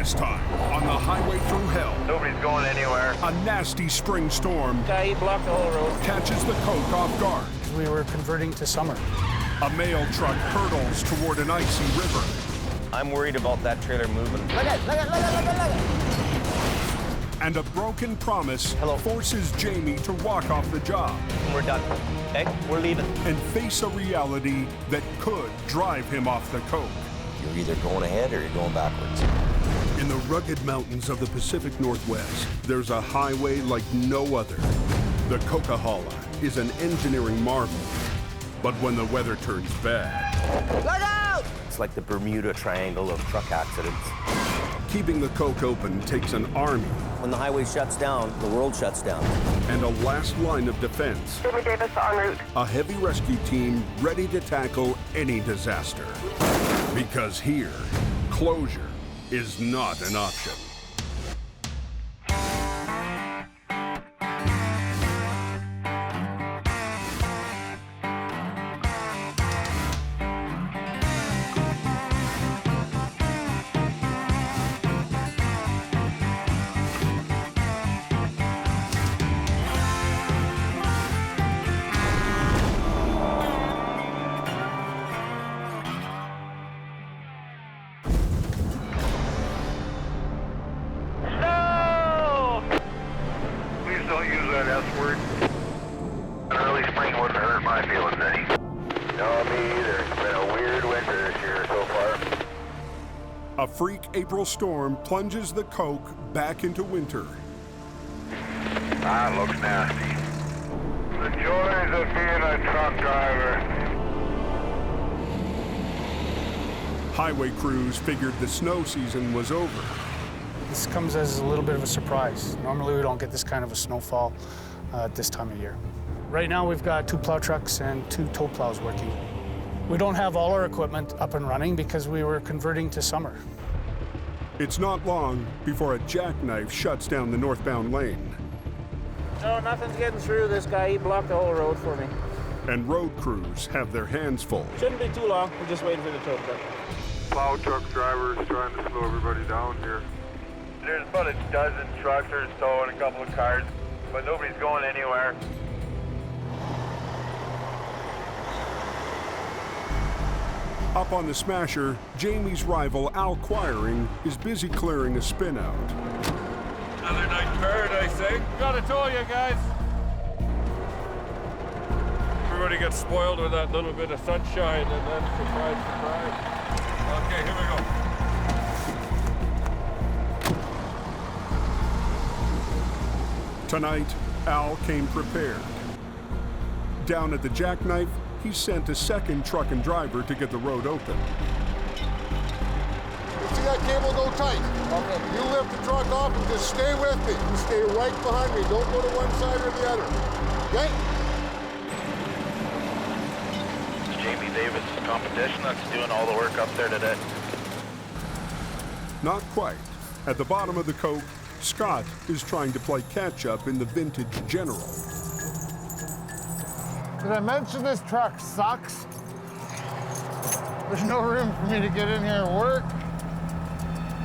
This time, on the highway through hell, Nobody's going anywhere. a nasty spring storm He blocked the whole road. catches the coke off guard. We were converting to summer. A mail truck hurtles toward an icy river. I'm worried about that trailer moving. Look at it. And a broken promise Hello. forces Jamie to walk off the job We're done. Okay, we're leaving. and face a reality that could drive him off the coke. You're either going ahead or you're going backwards. In the rugged mountains of the Pacific Northwest, there's a highway like no other. The Coquihalla is an engineering marvel. But when the weather turns bad, Look out! It's like the Bermuda Triangle of truck accidents. keeping the coke open takes an army When the highway shuts down, the world shuts down. and a last line of defense. Jimmy Davis en route. A heavy rescue team ready to tackle any disaster. Because here, closure is not an option. Please don't use that S word. An early spring wouldn't hurt my feelings any. No, me either. It's been a weird winter this year so far. A freak April storm plunges the coke back into winter. It looks nasty. The joys of being a truck driver. Highway crews figured the snow season was over. This comes as a little bit of a surprise. Normally, we don't get this kind of a snowfall at this time of year. Right now, we've got 2 plow trucks and 2 tow plows working. We don't have all our equipment up and running because we were converting to summer. It's not long before a jackknife shuts down the northbound lane, No, nothing's getting through. This guy, he blocked the whole road for me. and road crews have their hands full. Shouldn't be too long. We're just waiting for the tow truck. Plow truck drivers trying to slow everybody down here. There's about a dozen trucks or so and a couple of cars, but nobody's going anywhere. Up on the smasher, Jamie's rival Al Quiring is busy clearing a spin out. Another night in paradise, eh? Gotta tell you guys. Everybody gets spoiled with that little bit of sunshine and then surprise, surprise. Okay, here we go. Tonight, Al came prepared. Down at the jackknife, he sent a second truck and driver to get the road open. See that cable go tight? Okay. You lift the truck off and just stay with me. You stay right behind me. Don't go to one side or the other. Okay? It's Jamie Davis' competition that's doing all the work up there today. Not quite. At the bottom of the coke, Scott is trying to play catch-up in the vintage General. Did I mention this truck sucks? There's no room for me to get in here and work.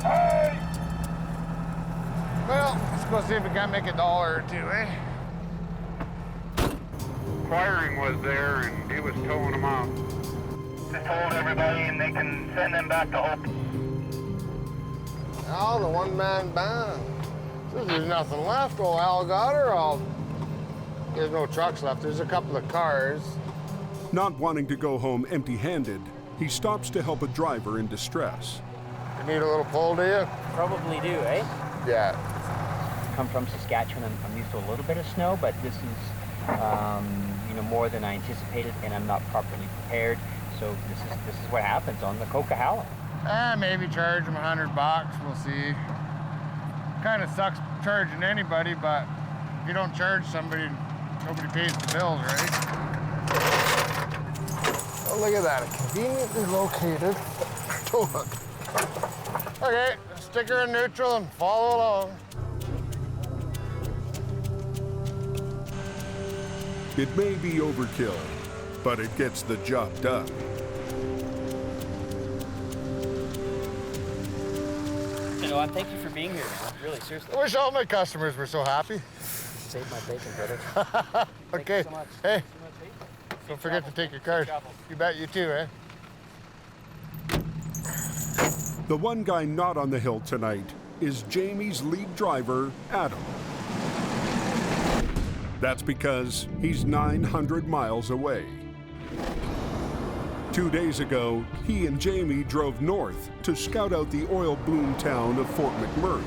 Hey! Well, let's go see if we can't make $1 or $2, eh? Firing was there and he was towing them out. Just told everybody and they can send them back to Hope. Al, the one-man band. Says there's nothing left. Oh, Al got her. There's no trucks left. There's a couple of cars. Not wanting to go home empty-handed, he stops to help a driver in distress. You need a little pull, do you? Probably do, eh? Yeah. Come from Saskatchewan. I'm used to a little bit of snow, but this is, more than I anticipated, and I'm not properly prepared. So this is what happens on the Coquihalla. Maybe charge them $100. We'll see. Kind of sucks charging anybody, but if you don't charge somebody, nobody pays the bills, right? Oh, look at that. Conveniently located. Hold on. Okay, stick her in neutral and follow along. It may be overkill, but it gets the job done. You know, thank you for being here, man. Really, seriously. I wish all my customers were so happy. Save my bacon, brother. Okay. So much. Hey, Safe don't forget travels. to take your card. Safe travels. You bet, you too, eh? The one guy not on the hill tonight is Jamie's lead driver, Adam. That's because he's 900 miles away. 2 days ago, he and Jamie drove north to scout out the oil boom town of Fort McMurray.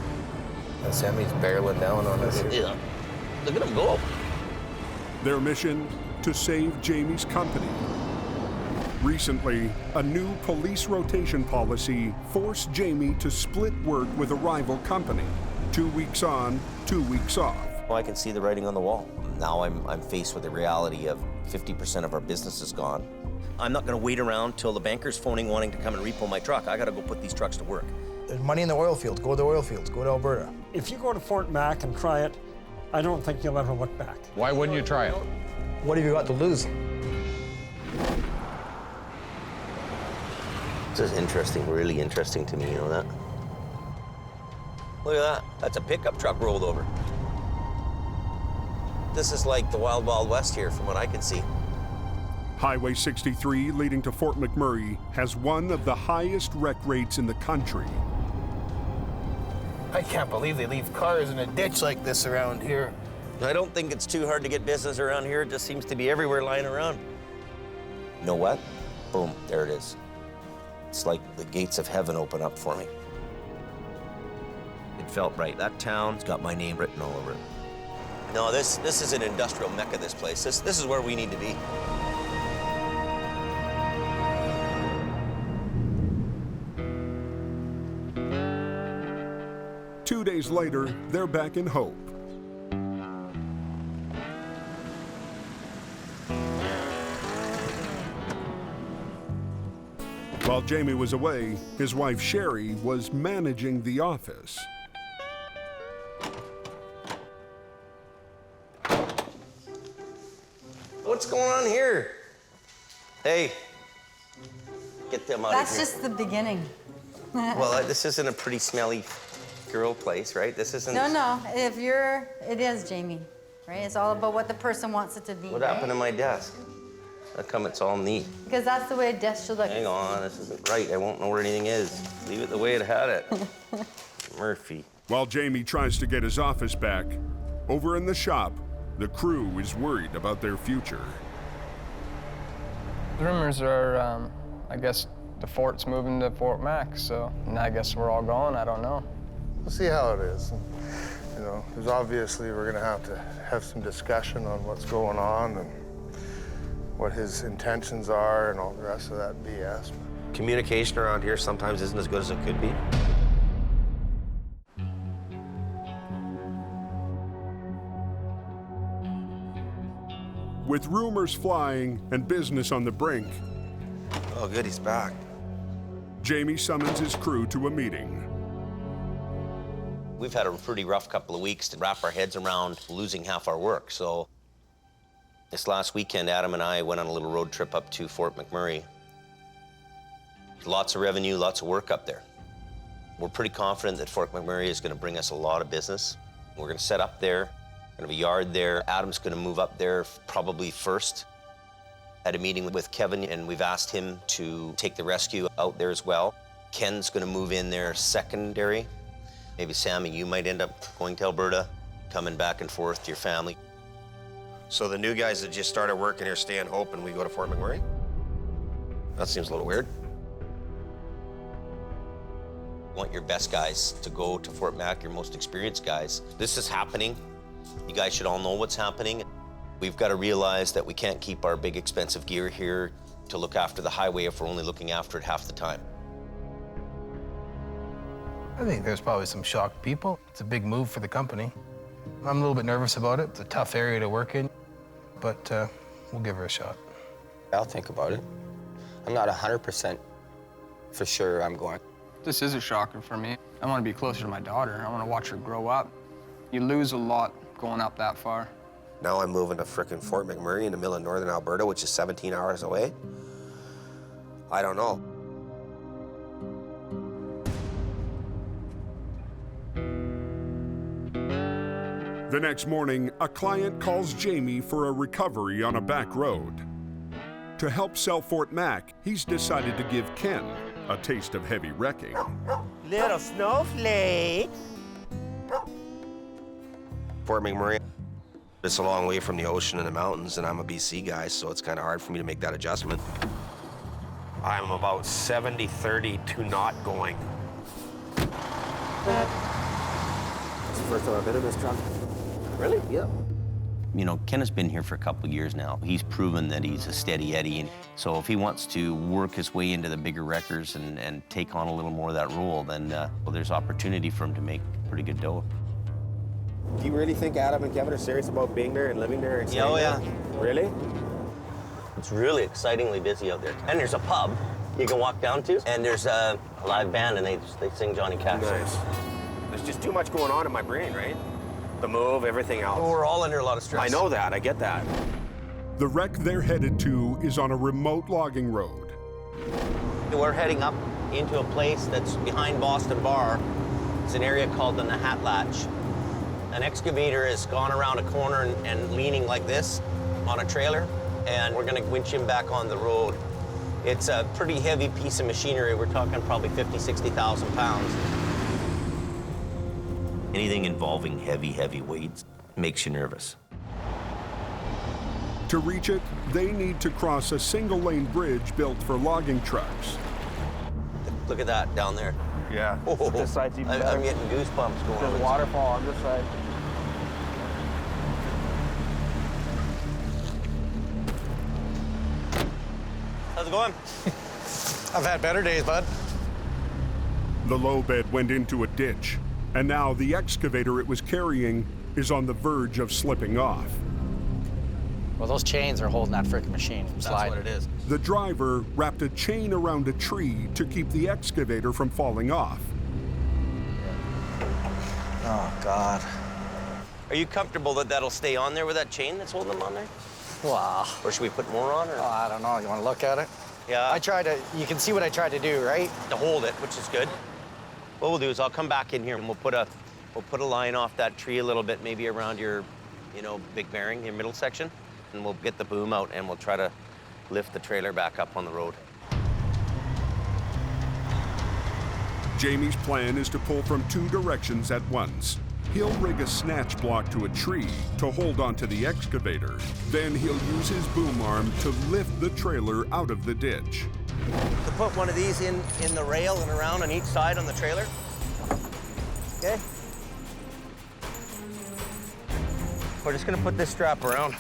Sammy's barreling down on us. Yeah. Look at him go. Their mission, to save Jamie's company. Recently, a new police rotation policy forced Jamie to split work with a rival company. 2 weeks on, 2 weeks off. Well, I can see the writing on the wall. Now I'm faced with the reality of 50% of our business is gone. I'm not going to wait around till the banker's phoning wanting to come and repo my truck. I got to go put these trucks to work. There's money in the oil fields. Go to the oil fields. Go to Alberta. If you go to Fort Mac and try it, I don't think you'll ever look back. Why wouldn't you try it? What have you got to lose? This is interesting, really interesting to me, you know that? Look at that. That's a pickup truck rolled over. This is like the Wild Wild West here, from what I can see. Highway 63 leading to Fort McMurray has one of the highest wreck rates in the country. I can't believe they leave cars in a ditch like this around here. I don't think it's too hard to get business around here. It just seems to be everywhere lying around. You know what? Boom, there it is. It's like the gates of heaven open up for me. It felt right. That town's got my name written all over it. No, this is an industrial mecca, this place. This is where we need to be. Two days later, they're back in Hope. While Jamie was away, his wife Sherry was managing the office. What's going on here? Hey, get them out That's of here. just the beginning. Well, this isn't a pretty smelly girl place, right? This isn't... No, it is, Jamie, right? It's all about what the person wants it to be. What happened to my desk? How come it's all neat? Because that's the way a desk should look. Hang on, this isn't right. I won't know where anything is. Leave it the way it had it. Murphy. While Jamie tries to get his office back, over in the shop, the crew is worried about their future. The rumors are, I guess, the fort's moving to Fort Mac, so and I guess we're all going. I don't know. We'll see how it is. You know, there's obviously we're gonna have to have some discussion on what's going on and what his intentions are and all the rest of that BS. Communication around here sometimes isn't as good as it could be. With rumors flying and business on the brink, Oh, good, he's back. Jamie summons his crew to a meeting. We've had a pretty rough couple of weeks to wrap our heads around losing half our work, so this last weekend, Adam and I went on a little road trip up to Fort McMurray. Lots of revenue, lots of work up there. We're pretty confident that Fort McMurray is going to bring us a lot of business. We're going to set up there. We're going to have a yard there. Adam's going to move up there probably first. Had a meeting with Kevin, and we've asked him to take the rescue out there as well. Ken's going to move in there secondary. Maybe Sammy, you might end up going to Alberta, coming back and forth to your family. So the new guys that just started working here stay in Hope and we go to Fort McMurray? That seems a little weird. You want your best guys to go to Fort Mac, your most experienced guys. This is happening. You guys should all know what's happening. We've got to realize that we can't keep our big expensive gear here to look after the highway if we're only looking after it half the time. I think there's probably some shocked people. It's a big move for the company. I'm a little bit nervous about it. It's a tough area to work in, but we'll give her a shot. I'll think about it. I'm not 100% for sure I'm going. This is a shocker for me. I want to be closer to my daughter. I want to watch her grow up. You lose a lot going up that far. Now I'm moving to frickin' Fort McMurray in the middle of northern Alberta, which is 17 hours away. I don't know. The next morning, a client calls Jamie for a recovery on a back road. To help sell Fort Mac, he's decided to give Ken a taste of heavy wrecking. Little snowflake. Fort McMurray, it's a long way from the ocean and the mountains, and I'm a BC guy, so it's kind of hard for me to make that adjustment. I'm about 70-30 to not going. It's the first time I've been in this truck. Really? Yeah. You know, Ken has been here for a couple of years now. He's proven that he's a steady Eddie. And so if he wants to work his way into the bigger wreckers and take on a little more of that role, then well, there's opportunity for him to make pretty good dough. Do you really think Adam and Kevin are serious about being there and living there and staying Oh, there? yeah. Really? It's really excitingly busy out there. And there's a pub you can walk down to, and there's a live band, and they sing Johnny Cash. Nice. There's just too much going on in my brain, right? The move, everything else. Well, we're all under a lot of stress. I know that, I get that. The wreck they're headed to is on a remote logging road. We're heading up into a place that's behind Boston Bar. It's an area called the Nahatlatch. An excavator has gone around a corner and leaning like this on a trailer, and we're gonna winch him back on the road. It's a pretty heavy piece of machinery. We're talking probably 50,000, 60,000 pounds. Anything involving heavy weights makes you nervous. To reach it, they need to cross a single-lane bridge built for logging trucks. Look at that down there. Yeah. Oh, This side's even better. I'm getting goosebumps going on. There's waterfall on this side. How's it going? I've had better days, bud. The low bed went into a ditch, and now the excavator it was carrying is on the verge of slipping off. Well, those chains are holding that freaking machine from sliding. That's what it is. The driver wrapped a chain around a tree to keep the excavator from falling off. Oh, God. Are you comfortable that that'll stay on there with that chain that's holding them on there? Wow. Or should we put more on? Or? Oh, I don't know. You want to look at it? Yeah. You can see what I tried to do, right? To hold it, which is good. What we'll do is I'll come back in here and we'll put a line off that tree a little bit, maybe around your, big bearing, your middle section, and we'll get the boom out and we'll try to lift the trailer back up on the road. Jamie's plan is to pull from two directions at once. He'll rig a snatch block to a tree to hold onto the excavator. Then he'll use his boom arm to lift the trailer out of the ditch. To put one of these in the rail and around on each side on the trailer. Okay. We're just gonna put this strap around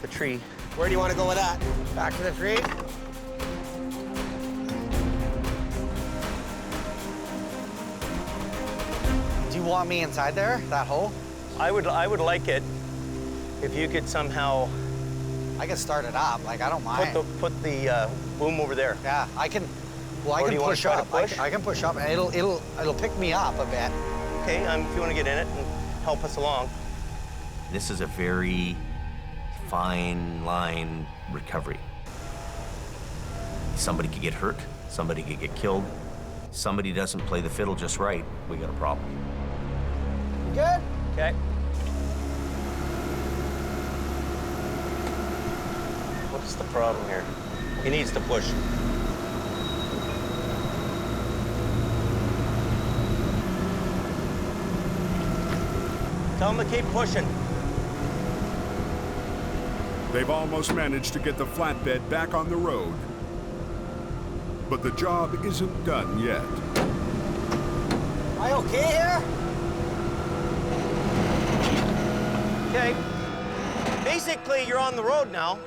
the tree. Where do you want to go with that? Back to the tree? Do you want me inside there, that hole? I would like it if you could somehow. I can start it up, I don't mind. Put the boom over there. Yeah, I can. Well, I can push up. I can push up, and it'll pick me up a bit. Okay, if you want to get in it and help us along. This is a very fine line recovery. Somebody could get hurt. Somebody could get killed. Somebody doesn't play the fiddle just right. We got a problem. You good? Okay. What's the problem here? He needs to push. Tell him to keep pushing. They've almost managed to get the flatbed back on the road. But the job isn't done yet. Am I okay here? Okay. Basically, you're on the road now.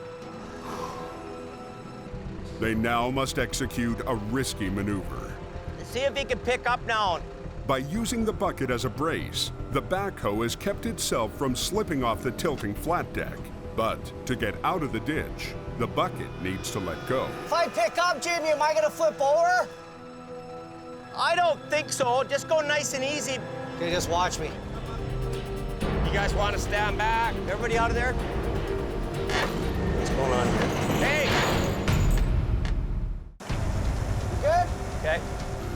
They now must execute a risky maneuver. See if he can pick up now. By using the bucket as a brace, the backhoe has kept itself from slipping off the tilting flat deck. But to get out of the ditch, the bucket needs to let go. If I pick up, Jamie, am I gonna flip over? I don't think so. Just go nice and easy. Okay, just watch me. You guys want to stand back? Everybody out of there? What's going on here? Hey! You good? Okay.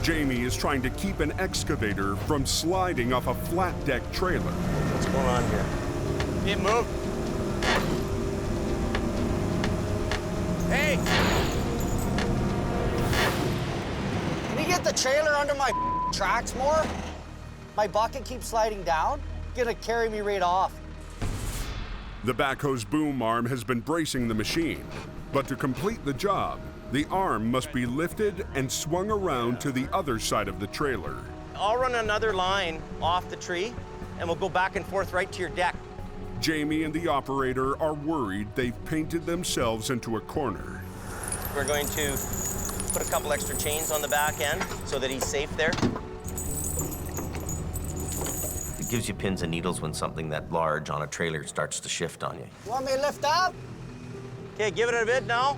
Jamie is trying to keep an excavator from sliding off a flat deck trailer. What's going on here? It moved. Hey! Can you get the trailer under my tracks more? My bucket keeps sliding down. Gonna carry me right off. The backhoe's boom arm has been bracing the machine, but to complete the job, the arm must be lifted and swung around to the other side of the trailer. I'll run another line off the tree, and we'll go back and forth right to your deck. Jamie and the operator are worried they've painted themselves into a corner. We're going to put a couple extra chains on the back end so that he's safe there. It gives you pins and needles when something that large on a trailer starts to shift on you. You want me to lift up? Okay, give it a bit now.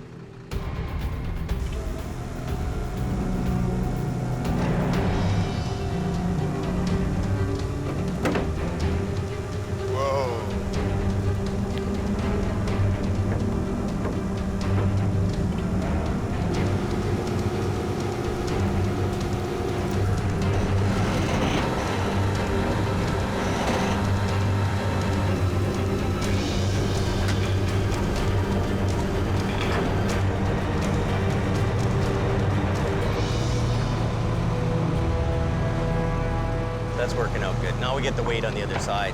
That's working out good. Now we get the weight on the other side.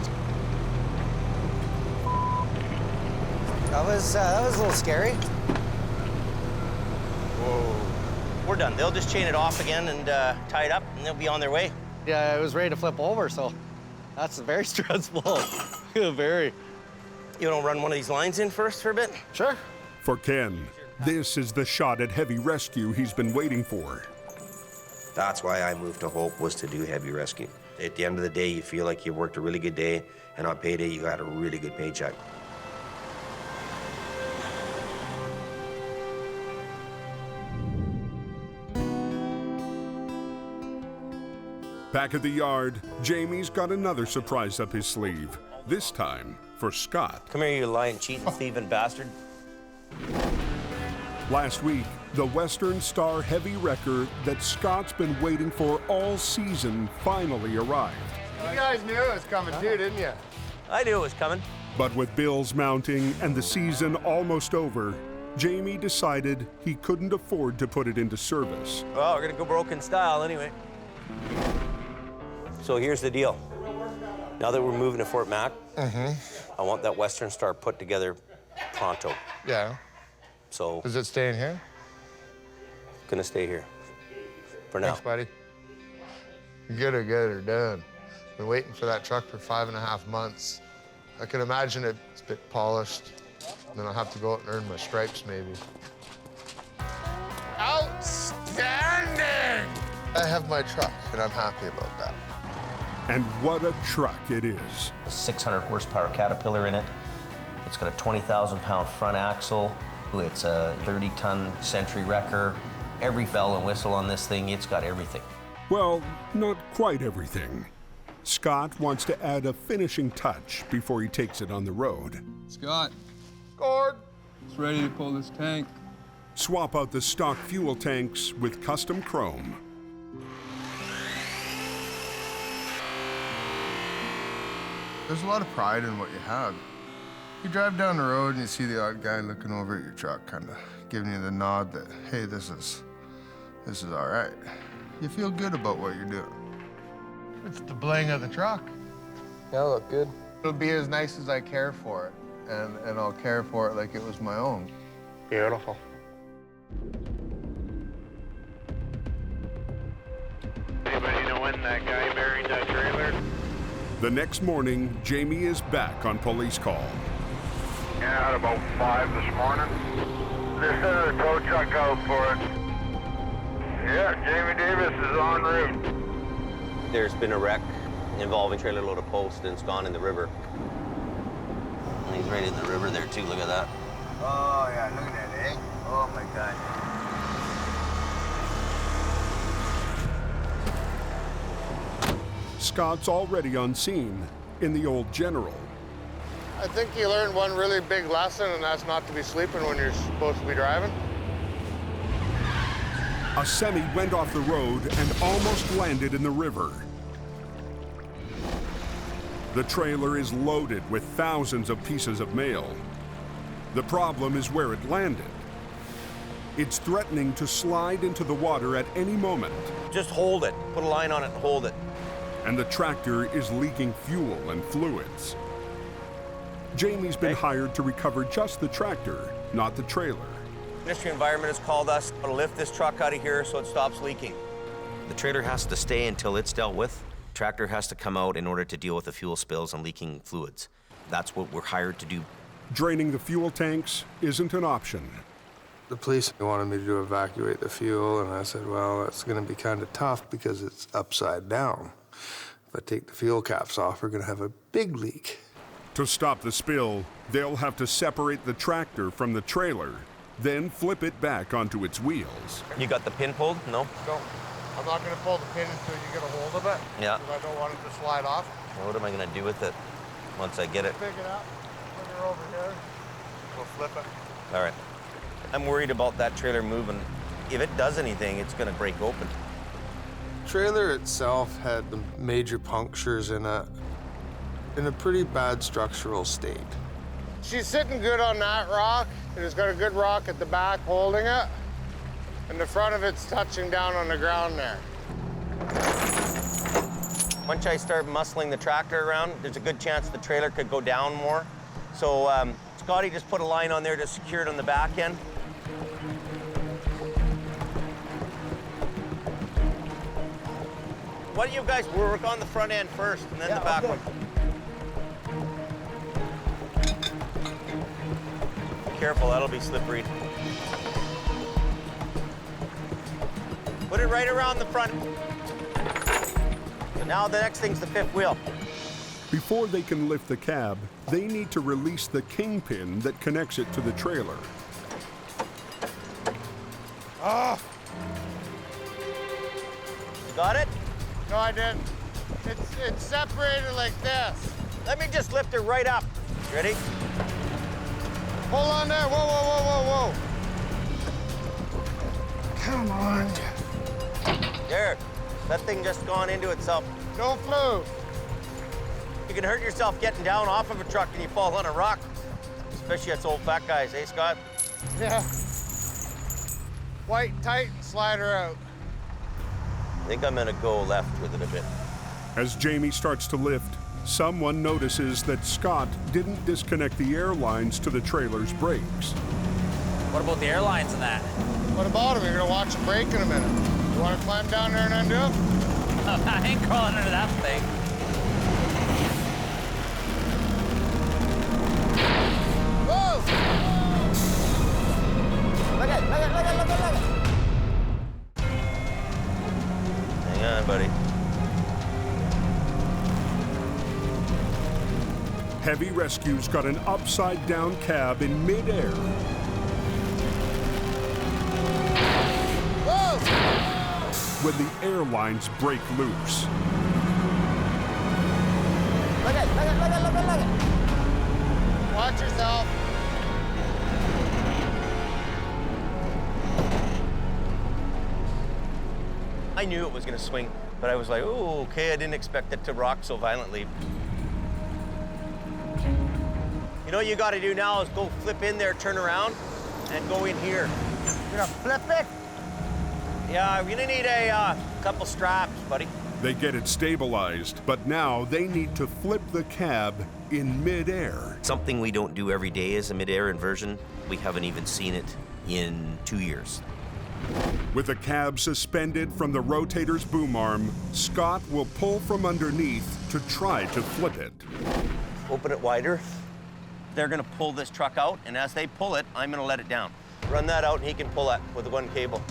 That was a little scary. Whoa. We're done. They'll just chain it off again and tie it up, and they'll be on their way. Yeah, it was ready to flip over, so that's very stressful. Very. You don't run one of these lines in first for a bit? Sure. For Ken, this is the shot at heavy rescue he's been waiting for. That's why I moved to Hope, was to do heavy rescue. At the end of the day, you feel like you worked a really good day, and on payday, you got a really good paycheck. Back at the yard, Jamie's got another surprise up his sleeve, this time for Scott. Come here, you lying, cheating, thieving bastard. Last week, the Western Star heavy wrecker that Scott's been waiting for all season finally arrived. You guys knew it was coming too, didn't you? I knew it was coming. But with bills mounting and the season almost over, Jamie decided he couldn't afford to put it into service. Well, we're gonna go broke in style anyway. So here's the deal. Now that we're moving to Fort Mac, I want that Western Star put together pronto. Yeah. So. Is it staying here? Gonna stay here for now. Thanks, buddy. Get her done. Been waiting for that truck for 5.5 months. I can imagine it's a bit polished. Then I'll have to go out and earn my stripes, maybe. Outstanding! I have my truck, and I'm happy about that. And what a truck it is. A 600 horsepower Caterpillar in it. It's got a 20,000-pound front axle. It's a 30-ton Century wrecker. Every bell and whistle on this thing, it's got everything. Well, not quite everything. Scott wants to add a finishing touch before he takes it on the road. Scott. Gord. It's ready to pull this tank. Swap out the stock fuel tanks with custom chrome. There's a lot of pride in what you have. You drive down the road and you see the odd guy looking over at your truck, kind of giving you the nod that, hey, this is all right. You feel good about what you're doing. It's the bling of the truck. Yeah, look good. It'll be as nice as I care for it, and I'll care for it like it was my own. Beautiful. Anybody know when that guy buried that trailer? The next morning, Jamie is back on police call. Yeah, at about 5 this morning. They're sending a tow truck out for it. Yeah, Jamie Davis is en route. There's been a wreck involving trailer load of post, and it's gone in the river. And he's right in the river there too, look at that. Oh, yeah, look at that, eh? Oh, my God. Scott's already on scene in the old General. I think you learned one really big lesson, and that's not to be sleeping when you're supposed to be driving. A semi went off the road and almost landed in the river. The trailer is loaded with thousands of pieces of mail. The problem is where it landed. It's threatening to slide into the water at any moment. Just hold it. Put a line on it and hold it. And the tractor is leaking fuel and fluids. Jamie's been hired to recover just the tractor, not the trailer. Ministry of Environment has called us to lift this truck out of here so it stops leaking. The trailer has to stay until it's dealt with. Tractor has to come out in order to deal with the fuel spills and leaking fluids. That's what we're hired to do. Draining the fuel tanks isn't an option. The police wanted me to evacuate the fuel, and I said, well, that's gonna be kind of tough because it's upside down. If I take the fuel caps off, we're gonna have a big leak. To stop the spill, they'll have to separate the tractor from the trailer, then flip it back onto its wheels. You got the pin pulled? No? No. I'm not going to pull the pin until you get a hold of it. Yeah. Because I don't want it to slide off. Well, what am I going to do with it once I get it? Pick it up, put her over here, we'll flip it. All right. I'm worried about that trailer moving. If it does anything, it's going to break open. The trailer itself had major punctures in a pretty bad structural state. She's sitting good on that rock. It has got a good rock at the back holding it. And the front of it's touching down on the ground there. Once I start muscling the tractor around, there's a good chance the trailer could go down more. So Scotty just put a line on there to secure it on the back end. Why don't you guys work on the front end first and then the back one? Careful, that'll be slippery. Put it right around the front. And now the next thing's the fifth wheel. Before they can lift the cab, they need to release the kingpin that connects it to the trailer. Oh! You got it? No, I didn't. It's separated like this. Let me just lift it right up. Ready? Hold on there. Whoa, whoa, whoa, whoa, whoa. Come on. There. That thing just gone into itself. Don't move. You can hurt yourself getting down off of a truck and you fall on a rock. Especially us old fat guys, eh, Scott? Yeah. White, tight, and slide her out. I think I'm gonna go left with it a bit. As Jamie starts to lift, someone notices that Scott didn't disconnect the air lines to the trailer's brakes. What about the airlines and that? What about them? You're gonna watch them break in a minute. You wanna climb down there and undo them? I ain't crawling under that thing. Whoa! Look at, look at, look at, look at, look at. Hang on, buddy. Heavy rescue's got an upside-down cab in midair. Whoa! When the air lines break loose. Look at, look at, look at, look at, look at. Watch yourself. I knew it was gonna swing, but I was like, oh, okay, I didn't expect it to rock so violently. You know what you gotta do now is go flip in there, turn around, and go in here. You're gonna flip it? Yeah, we're gonna need a couple straps, buddy. They get it stabilized, but now they need to flip the cab in midair. Something we don't do every day is a mid-air inversion. We haven't even seen it in 2 years. With the cab suspended from the rotator's boom arm, Scott will pull from underneath to try to flip it. Open it wider. They're gonna pull this truck out, and as they pull it, I'm gonna let it down. Run that out, and he can pull that with one cable.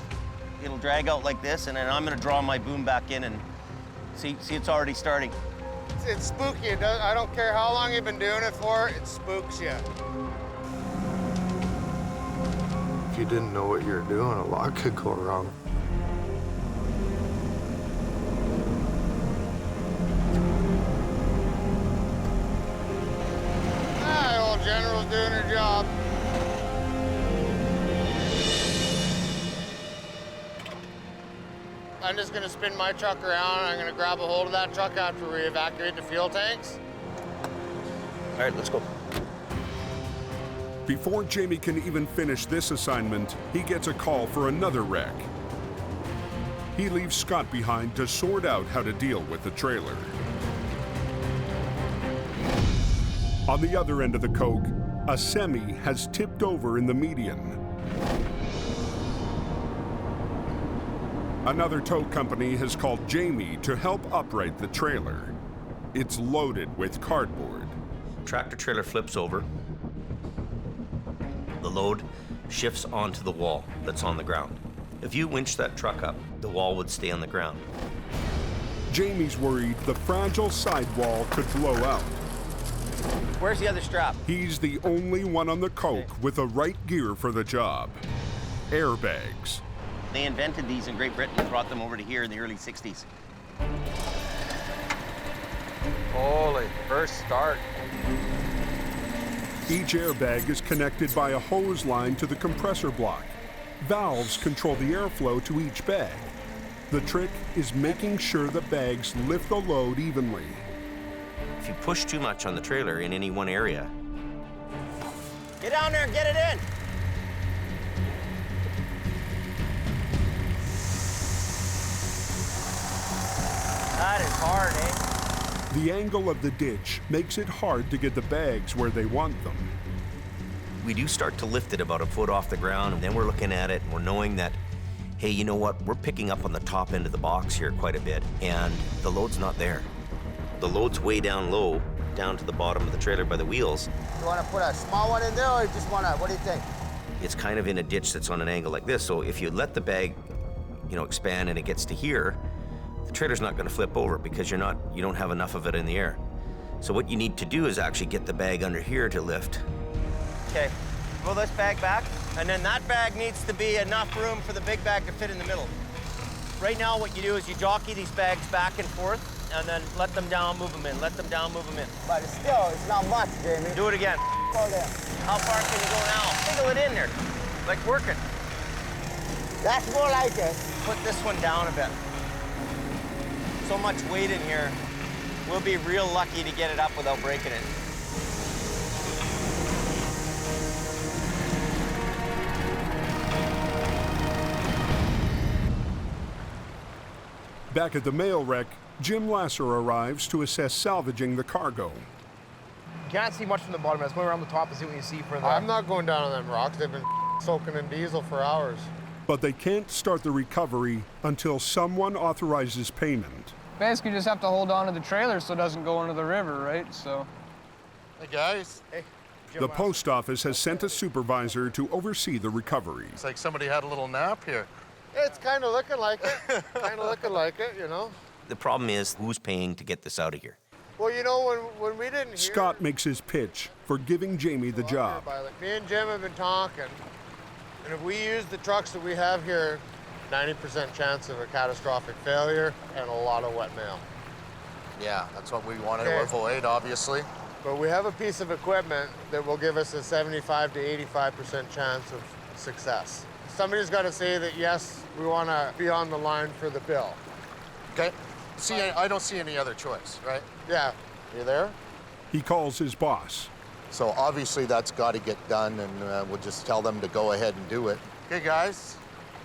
It'll drag out like this, and then I'm gonna draw my boom back in and see it's already starting. It's spooky. I don't care how long you've been doing it for, it spooks you. If you didn't know what you were doing, a lot could go wrong. Old General's doing her job. I'm just gonna spin my truck around. I'm gonna grab a hold of that truck after we evacuate the fuel tanks. All right, let's go. Before Jamie can even finish this assignment, he gets a call for another wreck. He leaves Scott behind to sort out how to deal with the trailer. On the other end of the Coke, a semi has tipped over in the median. Another tow company has called Jamie to help upright the trailer. It's loaded with cardboard. Tractor trailer flips over. The load shifts onto the wall that's on the ground. If you winch that truck up, the wall would stay on the ground. Jamie's worried the fragile sidewall could blow out. Where's the other strap? He's the only one on the Coke with the right gear for the job. Airbags. They invented these in Great Britain and brought them over to here in the early 60s. Holy, first start. Each airbag is connected by a hose line to the compressor block. Valves control the airflow to each bag. The trick is making sure the bags lift the load evenly. If you push too much on the trailer in any one area, Get down there and get it in. That is hard, eh? The angle of the ditch makes it hard to get the bags where they want them. we do start to lift it about a foot off the ground, and then we're looking at it and we're knowing that, hey, you know what, we're picking up on the top end of the box here quite a bit, and the load's not there. The load's way down low, down to the bottom of the trailer by the wheels. You want to put a small one in there, or you just want to, what do you think? It's kind of in a ditch that's on an angle like this, so if you let the bag, expand and it gets to here, the trailer's not going to flip over because you don't have enough of it in the air. So what you need to do is actually get the bag under here to lift. Okay, roll this bag back, and then that bag needs to be enough room for the big bag to fit in the middle. Right now, what you do is you jockey these bags back and forth, and then let them down, move them in, let them down, move them in. But still, it's not much, Jamie. Do it again. Go there. How far can you go now? Wiggle it in there, like working. That's more like it. Put this one down a bit. So much weight in here, we'll be real lucky to get it up without breaking it. Back at the mail wreck, Jim Lasser arrives to assess salvaging the cargo. You can't see much from the bottom. Let's go around the top and see what you see for the... I'm not going down on them rocks. They've been soaking in diesel for hours. But they can't start the recovery until someone authorizes payment. Basically, just have to hold on to the trailer so it doesn't go into the river, right? So. Hey, guys. Hey. The post office has sent a supervisor to oversee the recovery. It's like somebody had a little nap here. It's kind of looking like it. The problem is, who's paying to get this out of here? Well, when we didn't hear... Scott makes his pitch for giving Jamie the job. Me and Jim have been talking, and if we use the trucks that we have here, 90% chance of a catastrophic failure and a lot of wet mail. Yeah, that's what we want to avoid, obviously. But we have a piece of equipment that will give us a 75 to 85% chance of success. Somebody's got to say that, yes, we want to be on the line for the bill. Okay. I don't see any other choice, right? Yeah. You there? He calls his boss. So obviously that's got to get done, and we'll just tell them to go ahead and do it. Okay, guys.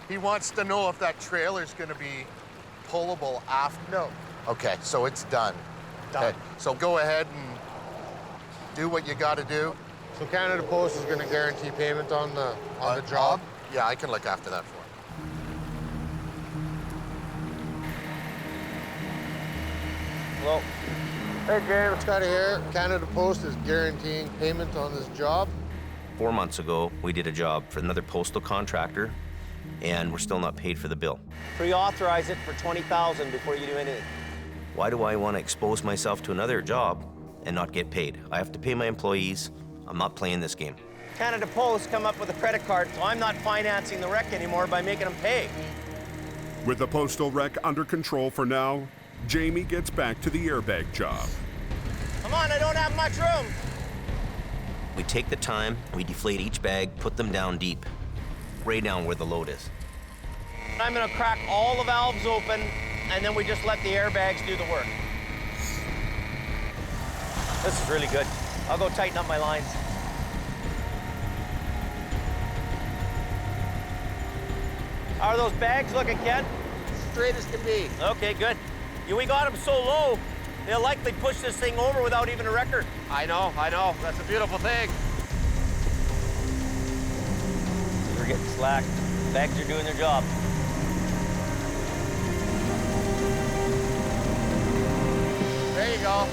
He wants to know if that trailer's going to be pullable after. No. Okay, so it's done. Done. Okay, so go ahead and do what you got to do. So Canada Post is going to guarantee payment on the job? Yeah, I can look after that for you. Hello. Hey, James. Scott here. Canada Post is guaranteeing payment on this job. 4 months ago, we did a job for another postal contractor, and we're still not paid for the bill. Pre-authorize it for $20,000 before you do anything. Why do I want to expose myself to another job and not get paid? I have to pay my employees. I'm not playing this game. Canada Post come up with a credit card, so I'm not financing the wreck anymore by making them pay. With the postal wreck under control for now, Jamie gets back to the airbag job. Come on, I don't have much room. We take the time, we deflate each bag, put them down deep, right down where the load is. I'm gonna crack all the valves open, and then we just let the airbags do the work. This is really good. I'll go tighten up my lines. How are those bags looking, Ken? Straight as can be. Okay, good. We got them so low, they'll likely push this thing over without even a wrecker. I know. That's a beautiful thing. We're getting slack. Bags are doing their job. There you go.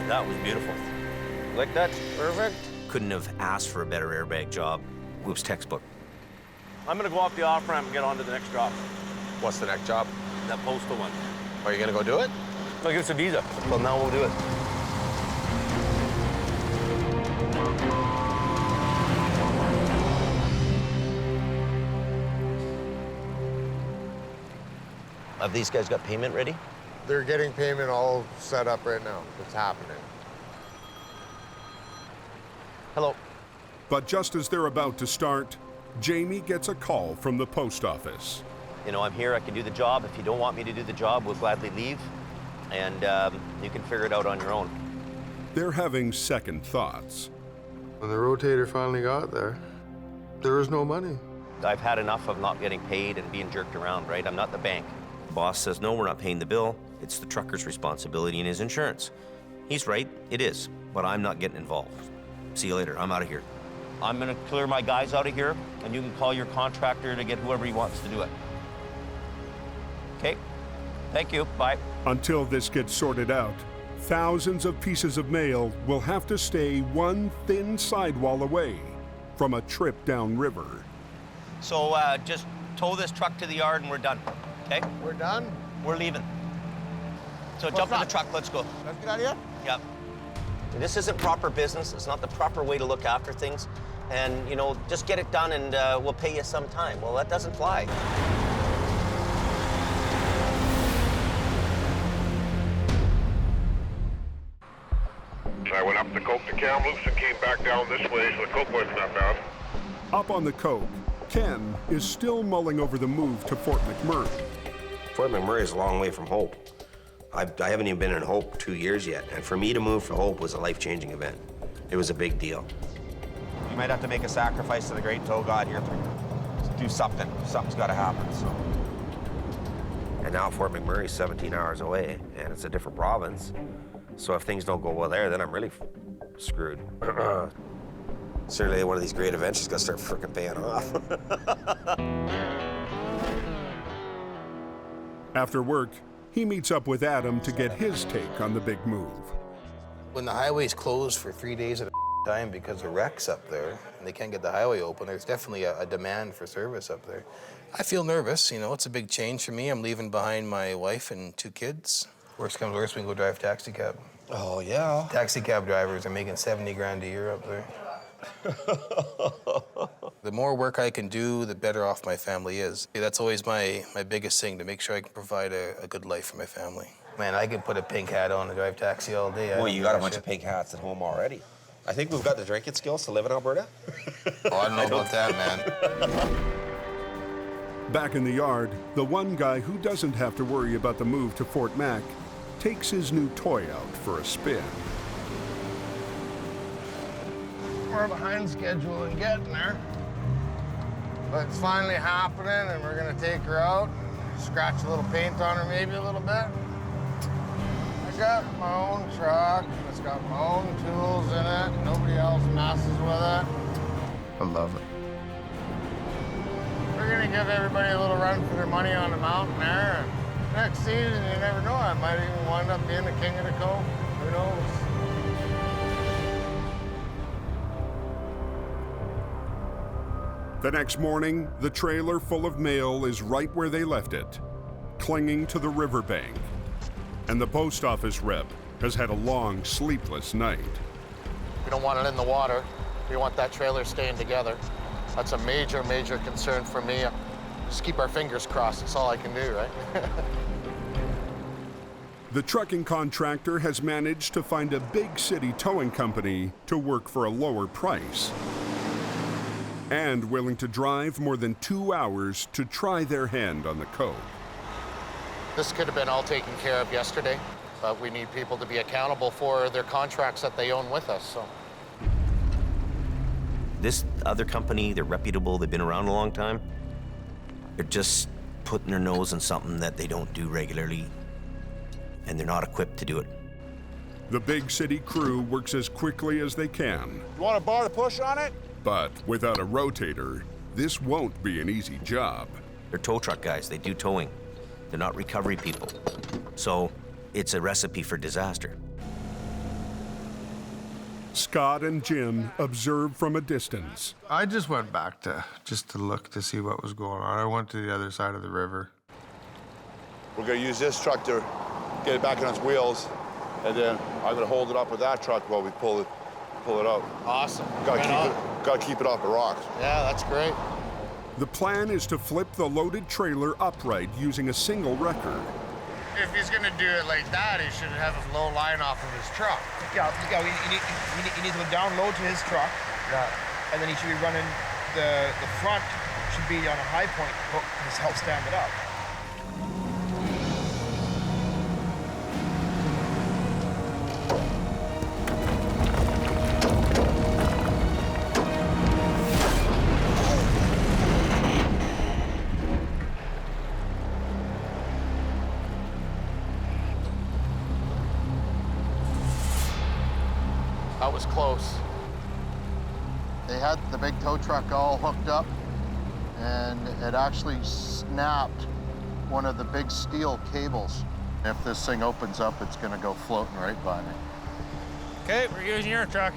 That was beautiful. Like that? Perfect. Couldn't have asked for a better airbag job. It was textbook. I'm gonna go off the off-ramp and get on to the next job. What's the next job? That postal one. Are you gonna go do it? I'll give us a visa. Well, now we'll do it. Have these guys got payment ready? They're getting payment all set up right now. It's happening. Hello. But just as they're about to start, Jamie gets a call from the post office. You know, I'm here, I can do the job. If you don't want me to do the job, we'll gladly leave. And you can figure it out on your own. They're having second thoughts. When the Rotator finally got there was no money. I've had enough of not getting paid and being jerked around, right? I'm not the bank. The boss says, no, we're not paying the bill. It's the trucker's responsibility and his insurance. He's right, it is, but I'm not getting involved. See you later, I'm out of here. I'm gonna clear my guys out of here, and you can call your contractor to get whoever he wants to do it. Okay, thank you, bye. Until this gets sorted out, thousands of pieces of mail will have to stay one thin sidewall away from a trip downriver. So just tow this truck to the yard and we're done, okay? We're done? We're leaving. So jump in the truck, let's go. That's a good idea? Yep. This isn't proper business. It's not the proper way to look after things. And, you know, just get it done and we'll pay you some time. Well, that doesn't fly. I went up the Coke to Kamloops and came back down this way, so the Coke wasn't that bad. Up on the Coke, Ken is still mulling over the move to Fort McMurray. Fort McMurray is a long way from Hope. I haven't even been in Hope 2 years yet, and for me to move to Hope was a life-changing event. It was a big deal. You might have to make a sacrifice to the great tow god here. Do something. Something's got to happen. So. And now Fort McMurray is 17 hours away, and it's a different province. So if things don't go well there, then I'm really screwed. Certainly one of these great events is got to start frickin' paying off. After work, he meets up with Adam to get his take on the big move. When the highway's closed for 3 days at a time because of wrecks up there, and they can't get the highway open, there's definitely a demand for service up there. I feel nervous, you know, it's a big change for me. I'm leaving behind my wife and 2 kids. Worst comes worst, we can go drive taxi cab. Oh, yeah. Taxi cab drivers are making 70 grand a year up there. The more work I can do, the better off my family is. That's always my biggest thing, to make sure I can provide a good life for my family. Man, I could put a pink hat on and drive taxi all day. Well, you got a bunch of pink hats at home already. I think we've got the drinking skills to live in Alberta. Oh, I don't know about that, man. Back in the yard, the one guy who doesn't have to worry about the move to Fort Mac takes his new toy out for a spin. We're behind schedule and getting there. But it's finally happening, and we're gonna take her out, scratch a little paint on her maybe a little bit. I got my own truck, and it's got my own tools in it. Nobody else messes with it. I love it. We're gonna give everybody a little run for their money on the mountain there. And next season, you never know, I might even wind up being the king of the Cove. Who knows? The next morning, the trailer full of mail is right where they left it, clinging to the riverbank. And the post office rep has had a long, sleepless night. We don't want it in the water. We want that trailer staying together. That's a major, major concern for me. Just keep our fingers crossed. That's all I can do, right? The trucking contractor has managed to find a big city towing company to work for a lower price. and willing to drive more than 2 hours to try their hand on the code. This could have been all taken care of yesterday, but we need people to be accountable for their contracts that they own with us, so. This other company, they're reputable, they've been around a long time. They're just putting their nose in something that they don't do regularly, and they're not equipped to do it. The big city crew works as quickly as they can. You want a bar to push on it? But without a rotator, this won't be an easy job. They're tow truck guys, they do towing. They're not recovery people. So it's a recipe for disaster. Scott and Jim observe from a distance. I just went back to look to see what was going on. I went to the other side of the river. We're gonna use this truck to get it back on its wheels, and then I'm gonna hold it up with that truck while we pull it out. Awesome. Gotta keep it off the rocks. Yeah, that's great. The plan is to flip the loaded trailer upright using a single wrecker. If he's gonna do it like that, he should have a low line off of his truck. Yeah, you need to download to his truck. Yeah. And then he should be running, the front should be on a high point hook to help stand it up. That was close. They had the big tow truck all hooked up, and it actually snapped one of the big steel cables. If this thing opens up, it's gonna go floating right by me. Okay, we're using your truck.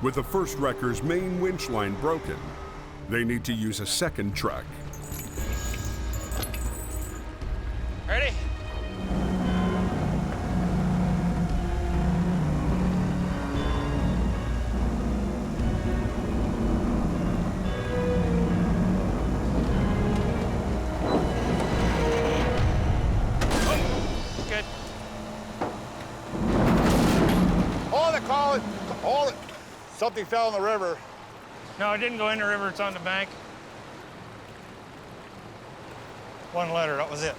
With the first wrecker's main winch line broken, they need to use a second truck. Ready? Something fell in the river. No, it didn't go in the river, it's on the bank. One letter, that was it.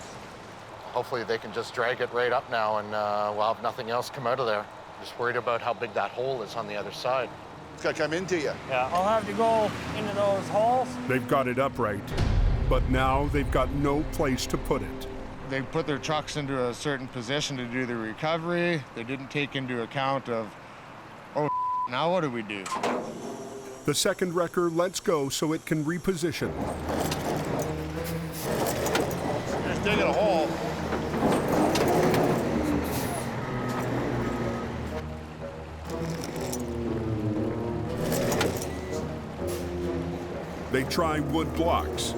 Hopefully they can just drag it right up now, and we'll have nothing else come out of there. Just worried about how big that hole is on the other side. It's gonna come into you. Yeah, I'll have to go into those holes. They've got it upright, but now they've got no place to put it. They put their trucks into a certain position to do the recovery. They didn't take into account of, oh, now what do we do? The second wrecker lets go so it can reposition. Just digging a hole. They try wood blocks,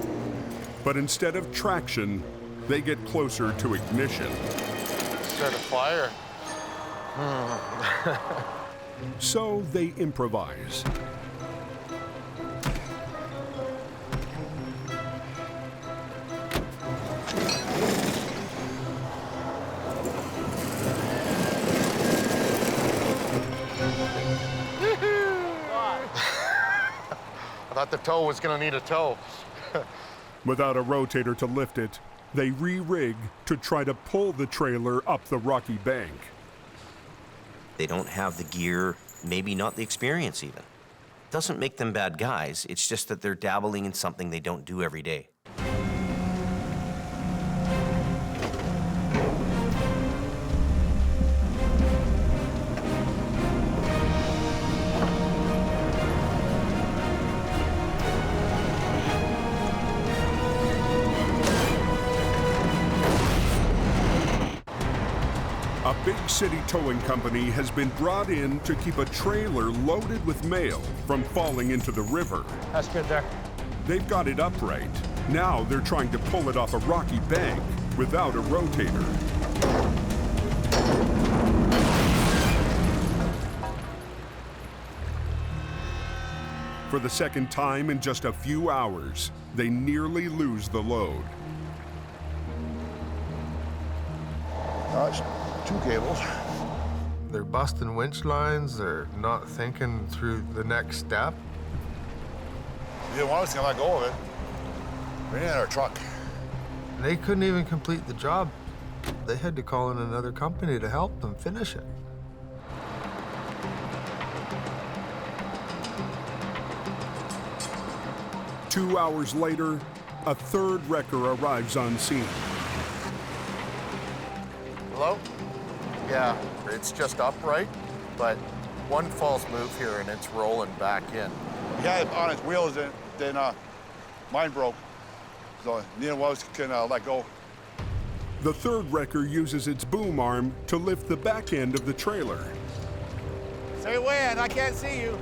but instead of traction, they get closer to ignition. Start a fire. So they improvise. I thought the tow was gonna need a tow. Without a rotator to lift it, they re-rig to try to pull the trailer up the rocky bank. They don't have the gear, maybe not the experience even. Doesn't make them bad guys, it's just that they're dabbling in something they don't do every day. A big city towing company has been brought in to keep a trailer loaded with mail from falling into the river. That's good there. They've got it upright. Now they're trying to pull it off a rocky bank without a rotator. For the second time in just a few hours, they nearly lose the load. That's 2 cables. They're busting winch lines. They're not thinking through the next step. They didn't want us to let go of it. We had our truck. They couldn't even complete the job. They had to call in another company to help them finish it. Two hours later, a third wrecker arrives on scene. Hello? Yeah, it's just upright, but one false move here and it's rolling back in. He had it on its wheels, then mine broke. So neither one of us can let go. The third wrecker uses its boom arm to lift the back end of the trailer. Stay away, I can't see you.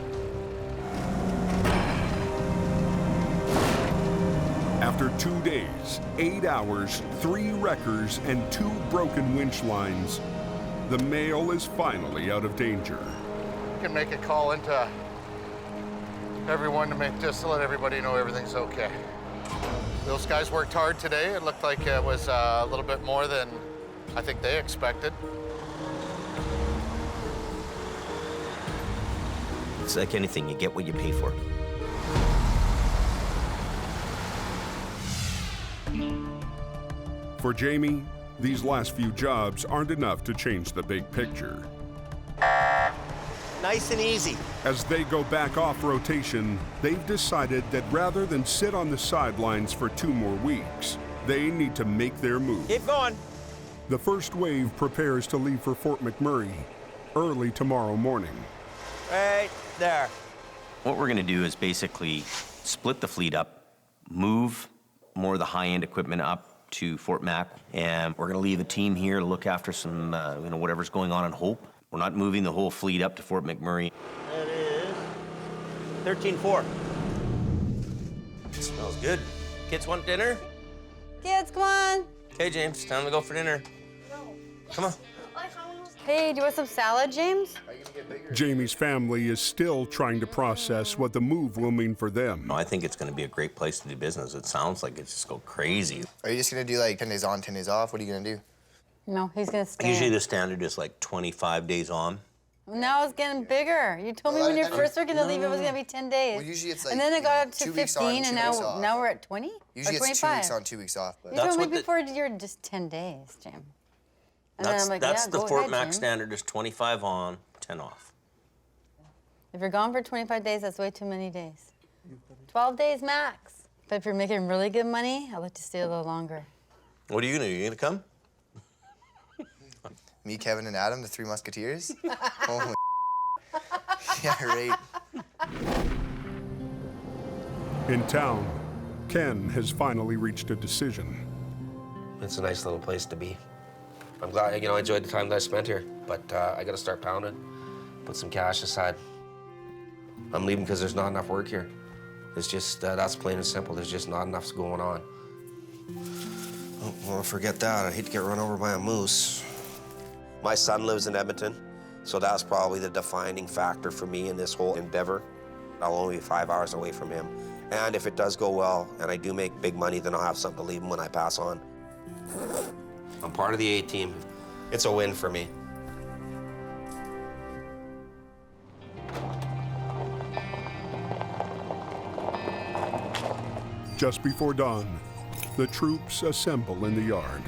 After 2 days, 8 hours, 3 wreckers, and 2 broken winch lines, the mail is finally out of danger. You can make a call into everyone to make just to let everybody know everything's okay. Those guys worked hard today. It looked like it was a little bit more than I think they expected. It's like anything, you get what you pay for. For Jamie, these last few jobs aren't enough to change the big picture. Nice and easy. As they go back off rotation, they've decided that rather than sit on the sidelines for 2 more weeks, they need to make their move. Keep going. The first wave prepares to leave for Fort McMurray early tomorrow morning. Right there. What we're gonna do is basically split the fleet up, move more of the high-end equipment up to Fort Mac, and we're gonna leave a team here to look after some, whatever's going on in Hope. We're not moving the whole fleet up to Fort McMurray. It is 13-4. Smells good. Kids want dinner? Kids, come on. Okay, James, time to go for dinner. Come on. Hey, do you want some salad, James? Jamie's family is still trying to process what the move will mean for them. I think it's gonna be a great place to do business. It sounds like it's just go crazy. Are you just gonna do like 10 days on, 10 days off? What are you gonna do? No, he's gonna stay. Usually the standard is like 25 days on. Now it's getting bigger. You told me when you first were gonna leave, it was gonna be 10 days. Well, usually it's like, and then it got up to 2 weeks on, 15, 2 and weeks off. now we're at 20? Usually or 25? it's 2 weeks on, 2 weeks off. But You told me before you're just 10 days, Jim. And then I'm like, that's yeah, the go Fort ahead, Mac Jim. standard is 25 on, 10 off. If you're gone for 25 days, that's way too many days. 12 days max. But if you're making really good money, I'd like to stay a little longer. What are you gonna do? You gonna come? Me, Kevin, and Adam, the Three Musketeers? Holy yeah, right. In town, Ken has finally reached a decision. It's a nice little place to be. I'm glad, I enjoyed the time that I spent here, but I gotta start pounding, put some cash aside. I'm leaving because there's not enough work here. It's just, that's plain and simple. There's just not enough going on. Oh, well, forget that. I'd hate to get run over by a moose. My son lives in Edmonton, so that's probably the defining factor for me in this whole endeavor. I'll only be 5 hours away from him. And if it does go well, and I do make big money, then I'll have something to leave him when I pass on. I'm part of the A-team. It's a win for me. Just before dawn, the troops assemble in the yard.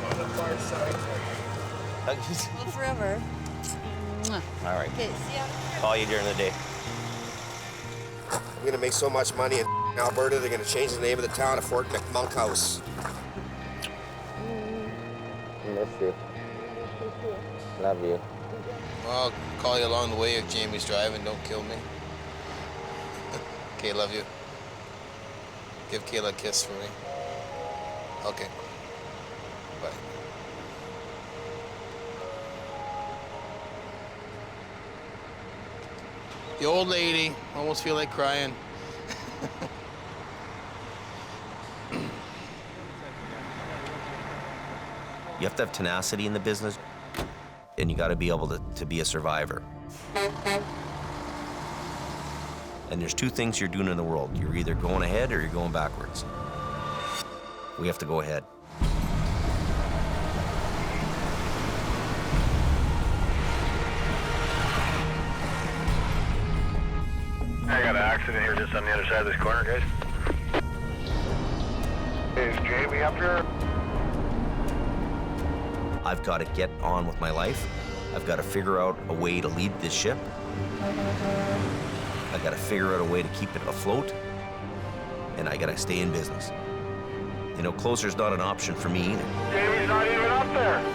On the far side. Well, forever. All right. Okay, see ya. Call you during the day. I'm gonna make so much money in Alberta, they're gonna change the name of the town to Fort McMonkhouse. Miss you. Love you. I'll call you along the way if Jamie's driving. Don't kill me. Okay, love you. Give Kayla a kiss for me. Okay. Bye. The old lady. Almost feel like crying. You have to have tenacity in the business, and you got to be able to be a survivor. And there's 2 things you're doing in the world. You're either going ahead or you're going backwards. We have to go ahead. I got sitting here just on the other side of this corner, guys. Is Jamie up here? I've got to get on with my life. I've got to figure out a way to lead this ship. I've got to figure out a way to keep it afloat. And I got to stay in business. You know, closer's not an option for me either. Jamie's not even up there.